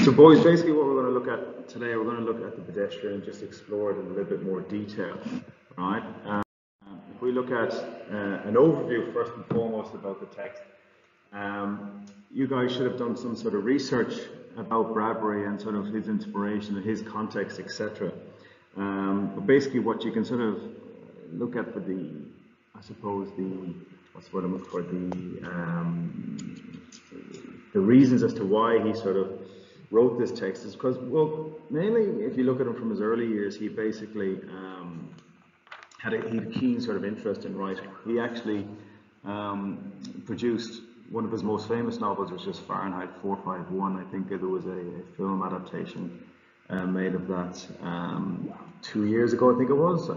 So boys, basically what we're going to look at today, we're going to look at the pedestrian and just explore it in a little bit more detail, right? If we look at an overview first and foremost about the text, you guys should have done some sort of research about Bradbury and sort of his inspiration and his context, etc. But basically what you can sort of look at for the, I suppose the, what's what I'm looking for, the reasons as to why he sort of wrote this text is because, well, mainly if you look at him from his early years, he basically had a keen sort of interest in writing. He actually produced one of his most famous novels, which is Fahrenheit 451. I think there was a film adaptation made of that 2 years ago, I think it was.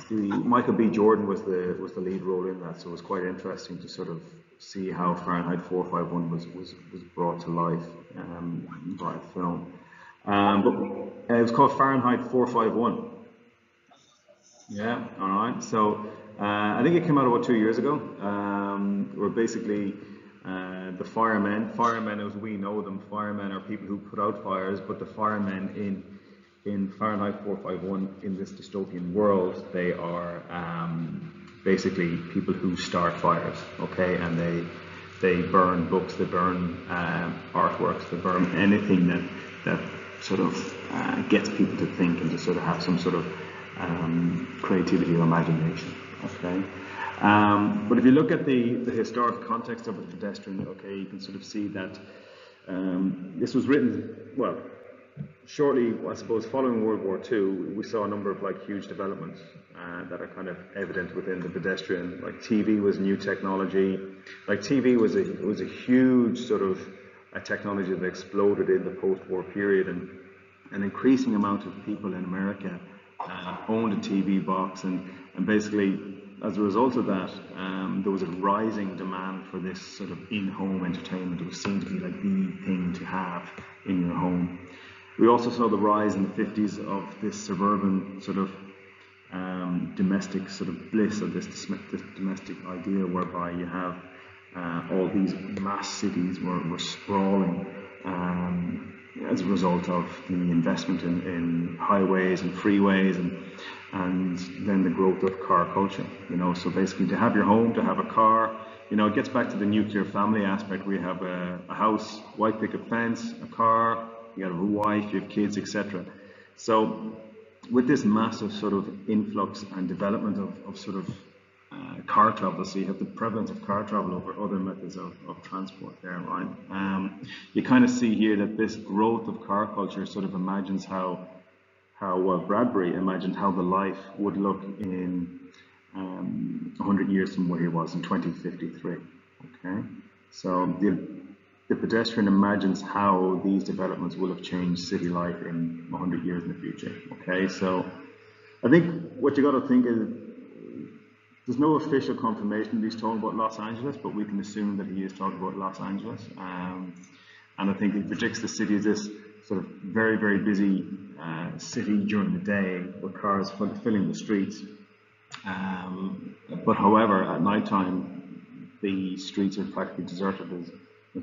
Michael B. Jordan was the lead role in that, so it was quite interesting to sort of see how Fahrenheit 451 was brought to life by a film. But it was called Fahrenheit 451. Yeah, all right. So I think it came out about 2 years ago. Where basically the firemen as we know them, firemen are people who put out fires, but the firemen in Fahrenheit 451 in this dystopian world, they are basically people who start fires, okay, and they burn books, they burn artworks, they burn anything that sort of gets people to think and to sort of have some sort of creativity or imagination, okay. But if you look at the historic context of the Pedestrian, okay, you can sort of see that this was written, well, shortly, I suppose, following World War II, we saw a number of like huge developments that are kind of evident within the Pedestrian. Like TV was new technology. Like TV was a huge sort of technology that exploded in the post-war period, and an increasing amount of people in America owned a TV box, and basically as a result of that, there was a rising demand for this sort of in-home entertainment. It was seen to be like the thing to have in your home. We also saw the rise in the 50s of this suburban sort of domestic sort of bliss, of this domestic idea whereby you have all these mass cities were sprawling as a result of the investment in highways and freeways, and then the growth of car culture, you know. So basically to have your home, to have a car, you know, it gets back to the nuclear family aspect where you have a house, white picket fence, a car, you have a wife, you have kids, etc. So with this massive sort of influx and development of sort of car travel, so you have the prevalence of car travel over other methods of transport there, right? You kind of see here that this growth of car culture sort of imagines how Bradbury imagined how the life would look in 100 years from where he was in 2053, okay? So the Pedestrian imagines how these developments will have changed city life in 100 years in the future, okay? So I think what you got to think is there's no official confirmation that he's talking about Los Angeles, but we can assume that he is talking about Los Angeles. And I think he predicts the city as this sort of very, very busy city during the day with cars filling the streets. But however, at nighttime, the streets are practically deserted as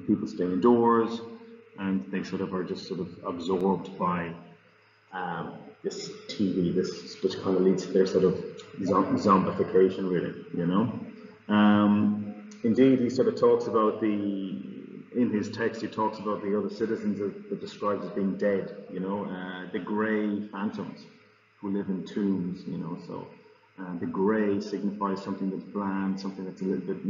people stay indoors, and they sort of are just sort of absorbed by this TV, which kind of leads to their sort of zombification, really, you know. Indeed, he sort of talks about in his text, he talks about the other citizens that describes as being dead, you know, the grey phantoms who live in tombs, you know. So the grey signifies something that's bland, something that's a little bit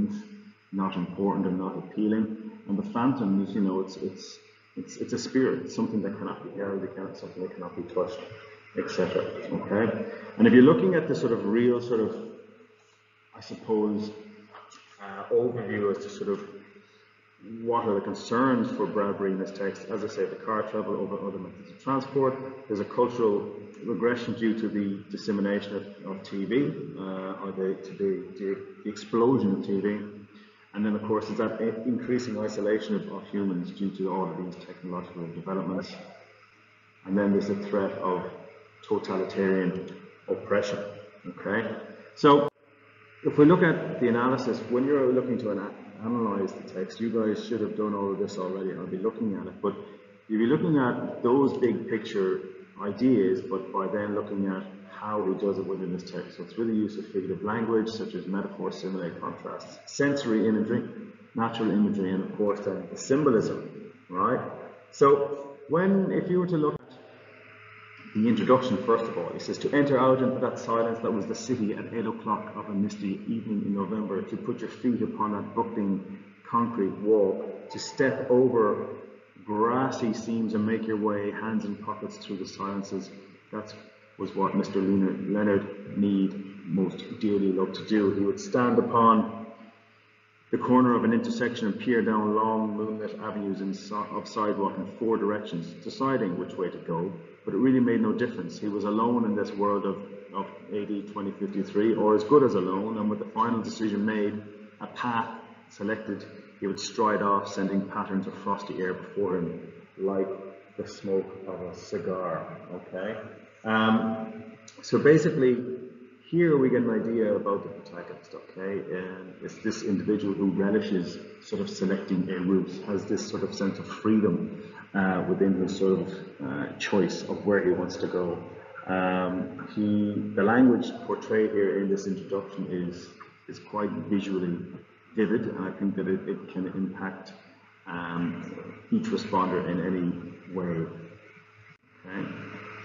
not important and not appealing, and the phantom is, you know, it's a spirit, it's something that cannot be held, something that cannot be touched, etc. Okay, and if you're looking at the sort of real sort of, I suppose, overview as to sort of what are the concerns for Bradbury in this text, as I say, the car travel over other methods of transport. There's a cultural regression due to the dissemination of TV, or the explosion of TV. And then, of course, there's that increasing isolation of humans due to all of these technological developments. And then there's the threat of totalitarian oppression, okay? So if we look at the analysis, when you're looking to analyze the text. You guys should have done all of this already, and I'll be looking at it. But you'll be looking at those big picture ideas, but by then looking at how he does it within this text. So it's really use of figurative language, such as metaphor, simile, contrasts, sensory imagery, natural imagery, and of course then the symbolism, right? So if you were to look at the introduction, first of all, he says, to enter out into that silence that was the city at 8 o'clock of a misty evening in November, to put your feet upon that buckling concrete walk, to step over grassy seams and make your way, hands in pockets, through the silences. That was what Mr. Leonard Mead most dearly loved to do. He would stand upon the corner of an intersection and peer down long moonlit avenues of sidewalk in 4 directions, deciding which way to go. But it really made no difference. He was alone in this world of AD 2053, or as good as alone, and with the final decision made, a path selected, he would stride off, sending patterns of frosty air before him, like the smoke of a cigar. Okay? So basically, here we get an idea about the protagonist, okay? And it's this individual who relishes sort of selecting a route, has this sort of sense of freedom within his sort of choice of where he wants to go. The language portrayed here in this introduction is quite visually vivid, and I think that it can impact each responder in any way. Okay?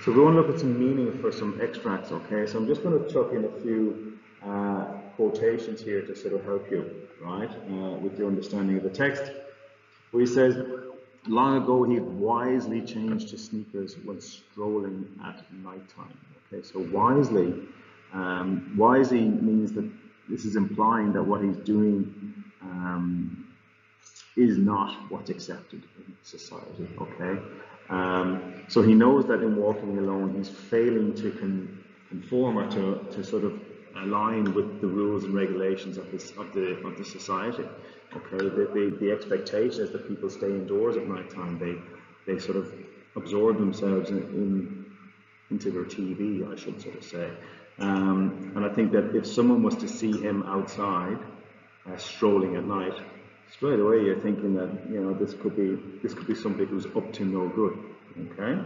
So we want to look at some meaning for some extracts, okay? So I'm just going to chuck in a few quotations here to sort of help you, right, with your understanding of the text. Where he says, long ago he wisely changed his sneakers when strolling at nighttime. Okay, so wisely means that this is implying that what he's doing is not what's accepted in society, okay? So he knows that in walking alone, he's failing to conform or to sort of align with the rules and regulations of the society. Okay, the expectation is that people stay indoors at night time. They sort of absorb themselves into their TV, I should sort of say. And I think that if someone was to see him outside strolling at night, straight away you're thinking that this could be somebody who's up to no good. Okay.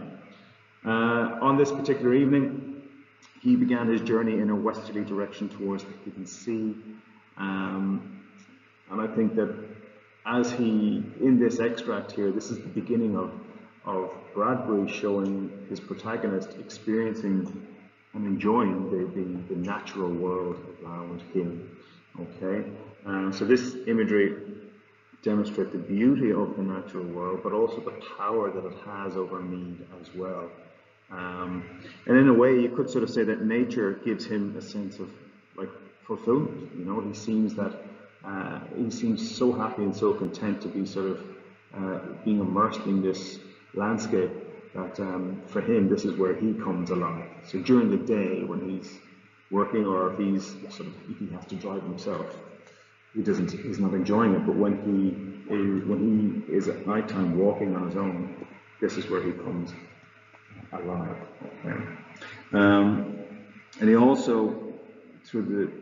On this particular evening, he began his journey in a westerly direction towards the hidden sea, and I think that as in this extract here, this is the beginning of Bradbury showing his protagonist experiencing and enjoying the natural world around him. Okay. So this imagery demonstrate the beauty of the natural world, but also the power that it has over Mead as well. And in a way, you could sort of say that nature gives him a sense of like fulfillment. He seems so happy and so content to be sort of being immersed in this landscape that for him, this is where he comes alive. So during the day, when he's working, or if he has to drive himself, he's not enjoying it. But when he is at nighttime walking on his own, this is where he comes alive. Okay. And he also, through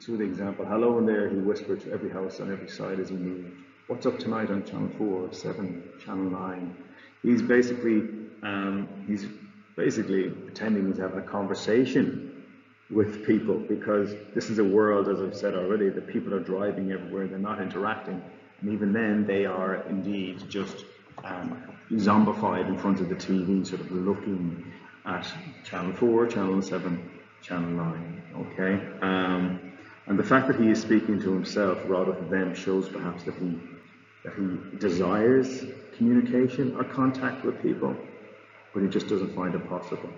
the example, hello in there, he whispered to every house on every side as he moved. What's up tonight on Channel 4, 7, Channel 9? He's basically pretending he's having a conversation with people, because this is a world, as I've said already, that people are driving everywhere, they're not interacting, and even then they are indeed just zombified in front of the TV, sort of looking at Channel 4, Channel 7, Channel 9, okay? And the fact that he is speaking to himself rather than them shows perhaps that he desires communication or contact with people, but he just doesn't find it possible,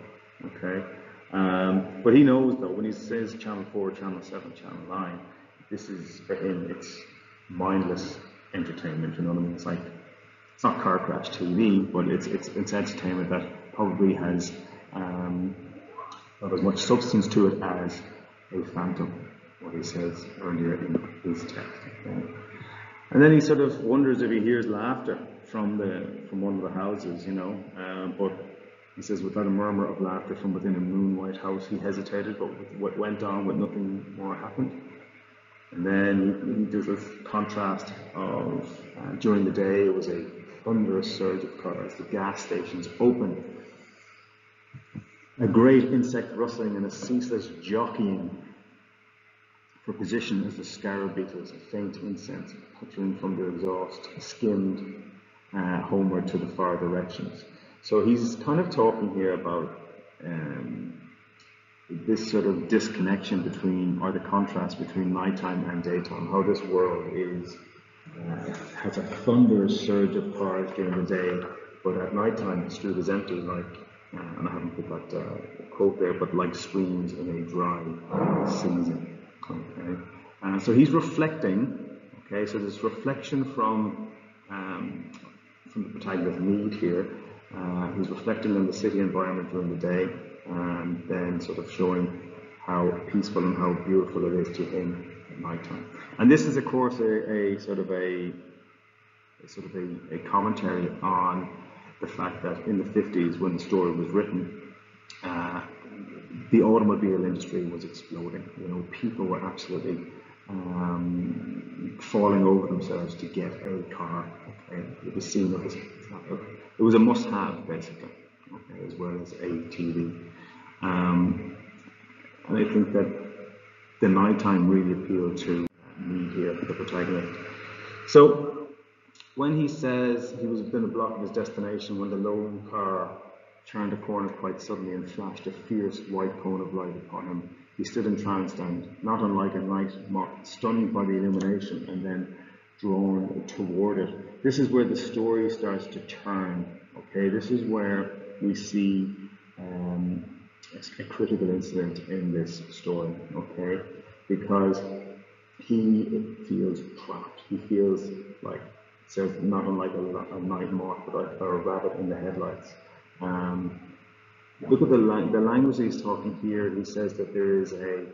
okay? But he knows, though, when he says Channel 4, Channel 7, Channel 9, this is, for him, it's mindless entertainment, you know what I mean? It's not car crash TV, but it's entertainment that probably has not as much substance to it as a phantom, what he says earlier in his text. Okay? And then he sort of wonders if he hears laughter from one of the houses, but he says, without a murmur of laughter from within a moon-white house, he hesitated, but what went on with nothing more happened. And then he does this contrast of during the day it was a thunderous surge of cars, the gas stations open, a great insect rustling and a ceaseless jockeying for position as the scarab-beetles, a faint incense puttering from the exhaust, skimmed homeward to the far directions. So he's kind of talking here about this sort of disconnection between, or the contrast between nighttime and daytime, how this world is has a thunderous surge of cars during the day, but at nighttime the street is empty, like, and I haven't put that quote there, but like streams in a dry season. Okay, so he's reflecting. Okay, so there's reflection from the protagonist Mead here. He's reflecting on the city environment during the day, and then sort of showing how peaceful and how beautiful it is to him at nighttime. And this is, of course, a sort of a commentary on the fact that in the 50s, when the story was written, the automobile industry was exploding. You know, people were absolutely falling over themselves to get a car. Okay, it was seen as it was a must-have, basically, okay, as well as a TV. And I think that the nighttime really appealed to me here, the protagonist. So when he says he was within a block of his destination when the lone car turned a corner quite suddenly and flashed a fierce white cone of light upon him, he stood entranced and, not unlike a night moth, stunned by the illumination and then drawn toward it. This is where the story starts to turn. Okay, this is where we see a critical incident in this story. Okay, because he feels trapped. He feels like, it says, not unlike a night moth, but a rabbit in the headlights. Look at the language he's talking here. He says that there is a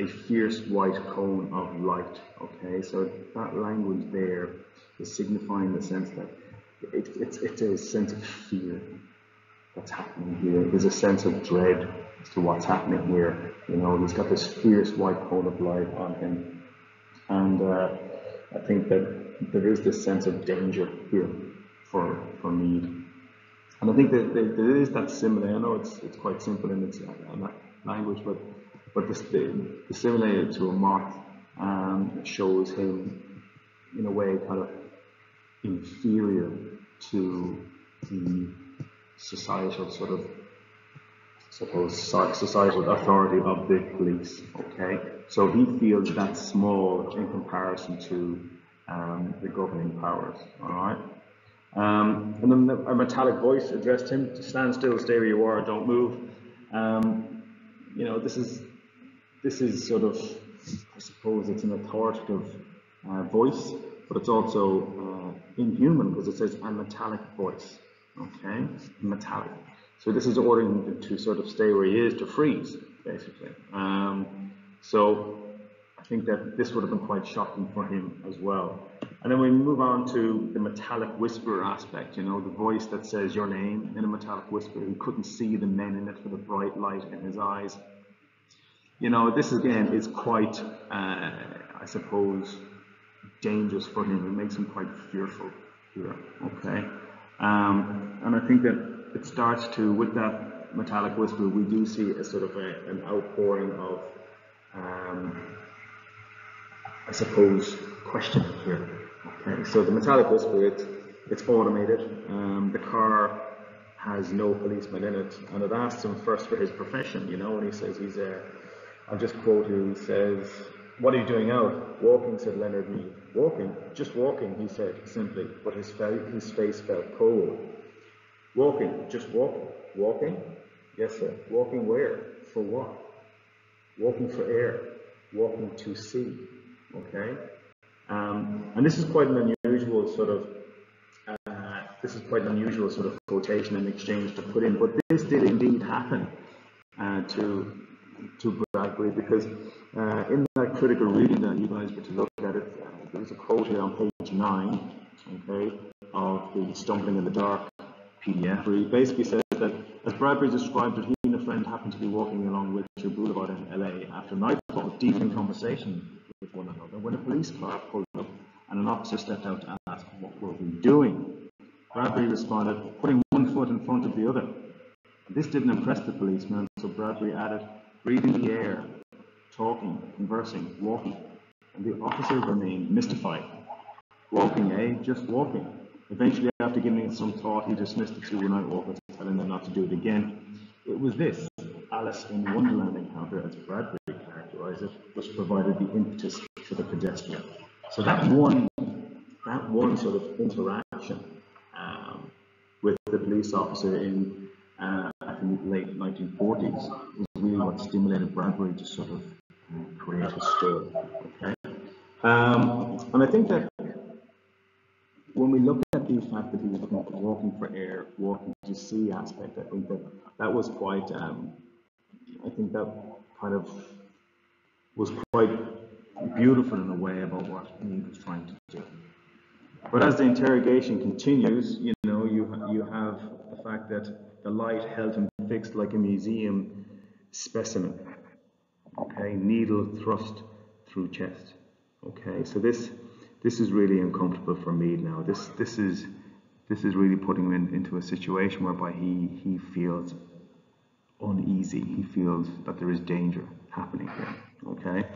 fierce white cone of light. Okay, so that language there is signifying the sense that it's a sense of fear that's happening here. There's a sense of dread as to what's happening here. You know, he's got this fierce white cone of light on him, and I think that there is this sense of danger here for Mead. And I think that there is that simile. I know it's quite simple in its language, but the simile to a moth shows him, in a way, kind of inferior to the societal sort of, societal authority of the police. Okay, so he feels that small in comparison to the governing powers. All right. And then a metallic voice addressed him: "Stand still, stay where you are, don't move." You know, this is sort of, I suppose, it's an authoritative voice, but it's also inhuman, because it says a metallic voice. Okay, metallic. So this is ordering him to sort of stay where he is, to freeze, basically. So I think that this would have been quite shocking for him as well. And then we move on to the metallic whisper aspect, you know, the voice that says your name in a metallic whisper. He couldn't see the men in it for the bright light in his eyes. You know, this again is quite, I suppose, dangerous for him. It makes him quite fearful here, okay? And I think that it starts to, with that metallic whisper, we do see a sort of an outpouring of, I suppose, questioning here. Okay, so the metallic whisper, it's automated. The car has no policeman in it, and it asks him first for his profession, you know, and he says he's I'll just quote you, he says, "What are you doing out?" "Walking," said Leonard Mead. "Walking? Just walking," he said simply, but his face felt cold. "Walking, just walking." "Walking?" "Yes, sir." "Walking where? For what?" "Walking for air. Walking to sea." Okay? And this is quite an unusual sort of quotation and exchange to put in, but this did indeed happen to Bradbury, because in that critical reading that you guys were to look at it, there was a quote here on page 9, okay, of the Stumbling in the Dark PDF, where he basically says that, as Bradbury described it, he and a friend happened to be walking along Wilshire Boulevard in LA after nightfall, deep in conversation with one another when a police car pulled up and an officer stepped out to ask, "What were we doing?" Bradbury responded, "Putting one foot in front of the other." This didn't impress the policeman, so Bradbury added, "Breathing the air, talking, conversing, walking." And the officer remained mystified. Walking, eh? Just walking. Eventually, after giving it some thought, he dismissed the two night walkers, telling them not to do it again. It was this Alice in Wonderland encounter, as Bradbury characterized it, which provided the impetus for the Pedestrian. So that one sort of interaction with the police officer in I think late 1940s was really what stimulated Bradbury to sort of create his story. Okay, and I think that when we look at the fact that he was looking at walking for air, walking to sea aspect, I think that was quite. I think that kind of was quite beautiful in a way about what he was trying to do. But as the interrogation continues, you have the fact that the light held him fixed like a museum specimen. Okay, needle thrust through chest. Okay, so this is really uncomfortable for Mead now. This is really putting him into a situation whereby he feels uneasy. He feels that there is danger happening here. Okay.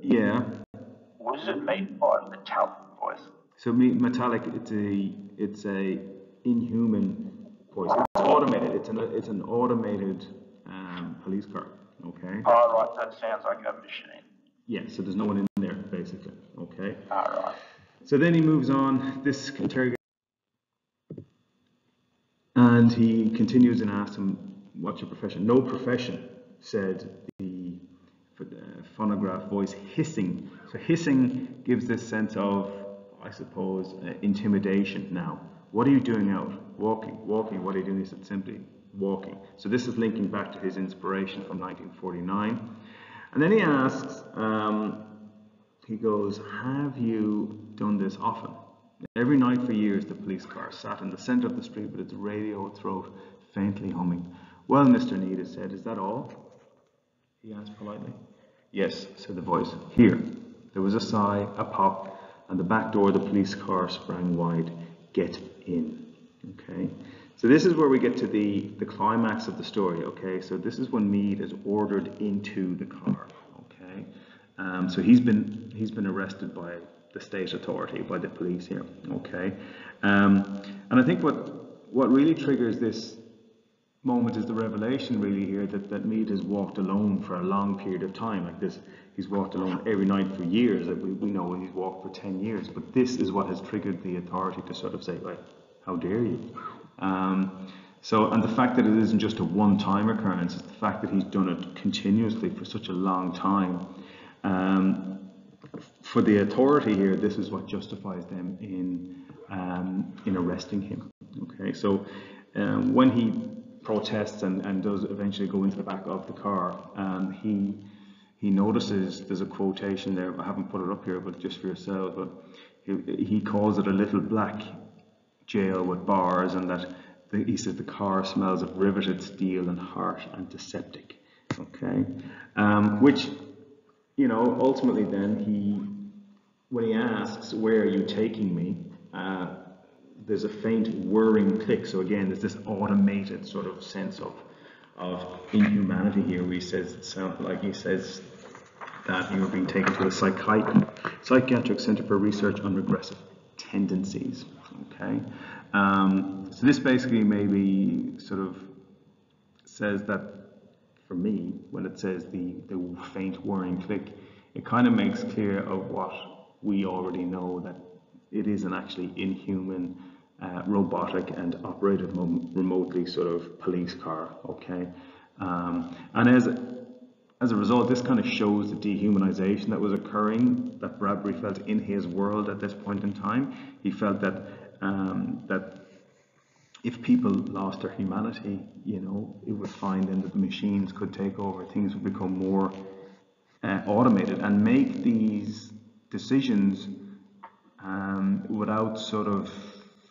Yeah. What does it mean by metallic voice? So metallic, it's a inhuman voice. It's automated. It's an automated police car. Okay. Oh, right. That sounds like a machine. Yeah. So there's no one in there basically. Okay. All right. So then he moves on. This interrogation, and he continues and asks him, "What's your profession?" "No profession," said the phonograph voice, hissing. So hissing gives this sense of, I suppose, intimidation now. "What are you doing out?" "Walking." "Walking, what are you doing?" He said, "Simply walking." So this is linking back to his inspiration from 1949. And then he asks, he goes, "Have you done this often?" "Every night for years." The police car sat in the center of the street with its radio throat faintly humming. "Well, Mr. Needham said, is that all?" he asked politely. "Yes," said the voice. "Here." There was a sigh, a pop, and the back door of the police car sprang wide. "Get in." Okay. So this is where we get to the climax of the story. Okay. So this is when Mead is ordered into the car. Okay. So he's been arrested by the state authority, by the police here. Okay. And I think what really triggers this moment is the revelation really here that Mead has walked alone for a long period of time like this. He's walked alone every night for years. We know he's walked for 10 years, but this is what has triggered the authority to sort of say, like, how dare you? And the fact that it isn't just a one-time occurrence, it's the fact that he's done it continuously for such a long time. For the authority here, this is what justifies them in arresting him. Okay, so when he protests and does eventually go into the back of the car, he notices there's a quotation there. I haven't put it up here, but just for yourself. But he calls it a little black jail with bars, and that he says the car smells of riveted steel and harsh antiseptic. Okay, which ultimately then when he asks, "Where are you taking me?" there's a faint whirring click. So again, there's this automated sort of sense of inhumanity here, where he says that you were being taken to a psychiatric center for research on regressive tendencies. Okay, so this basically maybe sort of says that, for me, when it says the faint whirring click, it kind of makes clear of what we already know, that it is an actually inhuman, robotic and operated remotely sort of police car. Okay, and as a result, this kind of shows the dehumanization that was occurring, that Bradbury felt in his world at this point in time. He felt that if people lost their humanity, it would find then that the machines could take over, things would become more automated and make these decisions without sort of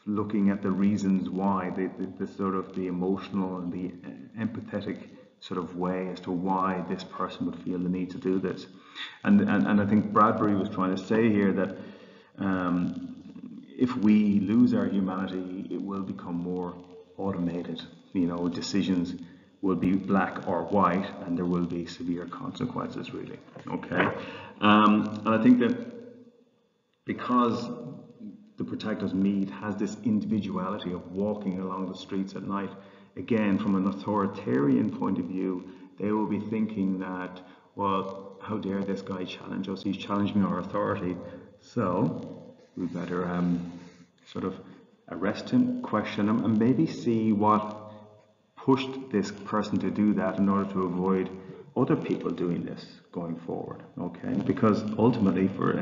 looking at the reasons why, the sort of the emotional and the empathetic sort of way as to why this person would feel the need to do this. And I think Bradbury was trying to say here that if we lose our humanity, it will become more automated. You know, decisions will be black or white, and there will be severe consequences, really. Okay, and I think that because the protector's Mead has this individuality of walking along the streets at night, again, from an authoritarian point of view, they will be thinking that, well, how dare this guy challenge us? He's challenging our authority, so we better sort of arrest him, question him, and maybe see what pushed this person to do that in order to avoid other people doing this going forward. Okay, because ultimately, for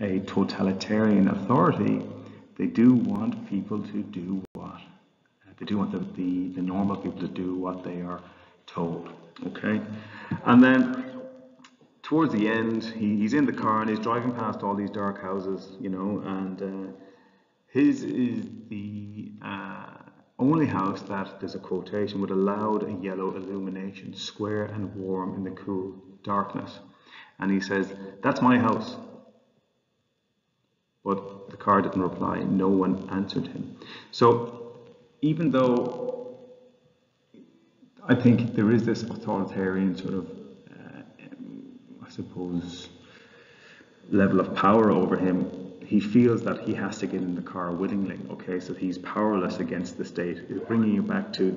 a totalitarian authority, they do want people to do what? They do want the normal people to do what they are told. Okay, and then towards the end, he's in the car and he's driving past all these dark houses, you know, and his is the only house that, there's a quotation, with a loud and yellow illumination, square and warm in the cool darkness. And he says, "That's my house." But the car didn't reply. No one answered him. So even though I think there is this authoritarian sort of, I suppose, level of power over him, he feels that he has to get in the car willingly. Okay, so he's powerless against the state. It's bringing you back to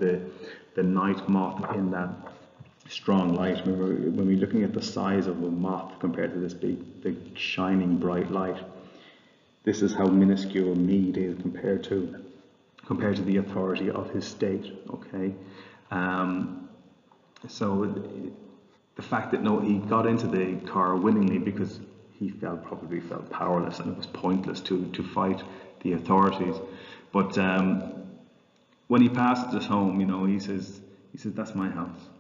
the night moth in that strong light. When we're looking at the size of a moth compared to this big shining bright light, this is how minuscule Mead is compared to the authority of his state. Okay, so the fact that he got into the car willingly because he probably felt powerless, and it was pointless to fight the authorities. But when he passes his home, you know, he says, "That's my house."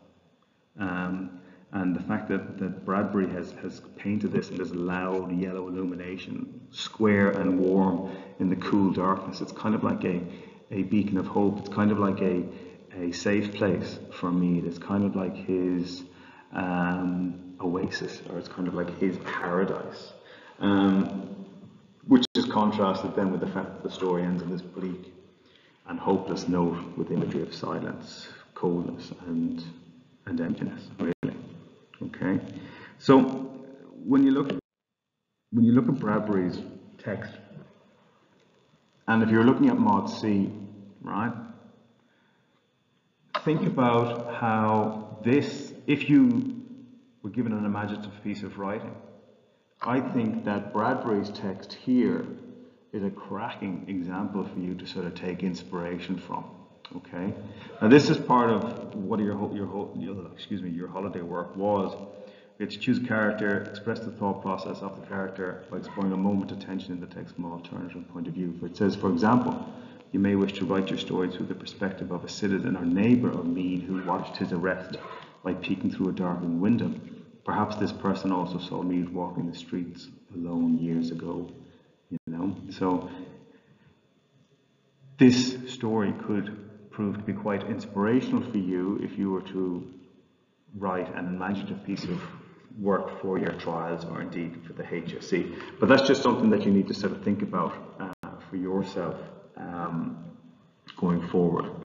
And the fact that Bradbury has painted this in this loud yellow illumination, square and warm in the cool darkness, it's kind of like a beacon of hope. It's kind of like a safe place for Mead. It's kind of like his oasis, or it's kind of like his paradise, which is contrasted then with the fact that the story ends on this bleak and hopeless note with imagery of silence, coldness, and emptiness, really. Okay, so when you look at Bradbury's text, and if you're looking at Mod C, right, think about how this, if you were given an imaginative piece of writing, I think that Bradbury's text here is a cracking example for you to sort of take inspiration from. Okay, now this is part of what your holiday work was. We had to choose a character, express the thought process of the character by exploring a moment of tension in the text from an alternative point of view. It says, for example, you may wish to write your story through the perspective of a citizen or neighbour of Mead who watched his arrest by peeking through a darkened window. Perhaps this person also saw Mead walking the streets alone years ago. You know, so this story could prove to be quite inspirational for you if you were to write an imaginative piece of work for your trials, or indeed for the HSC. But that's just something that you need to sort of think about for yourself going forward.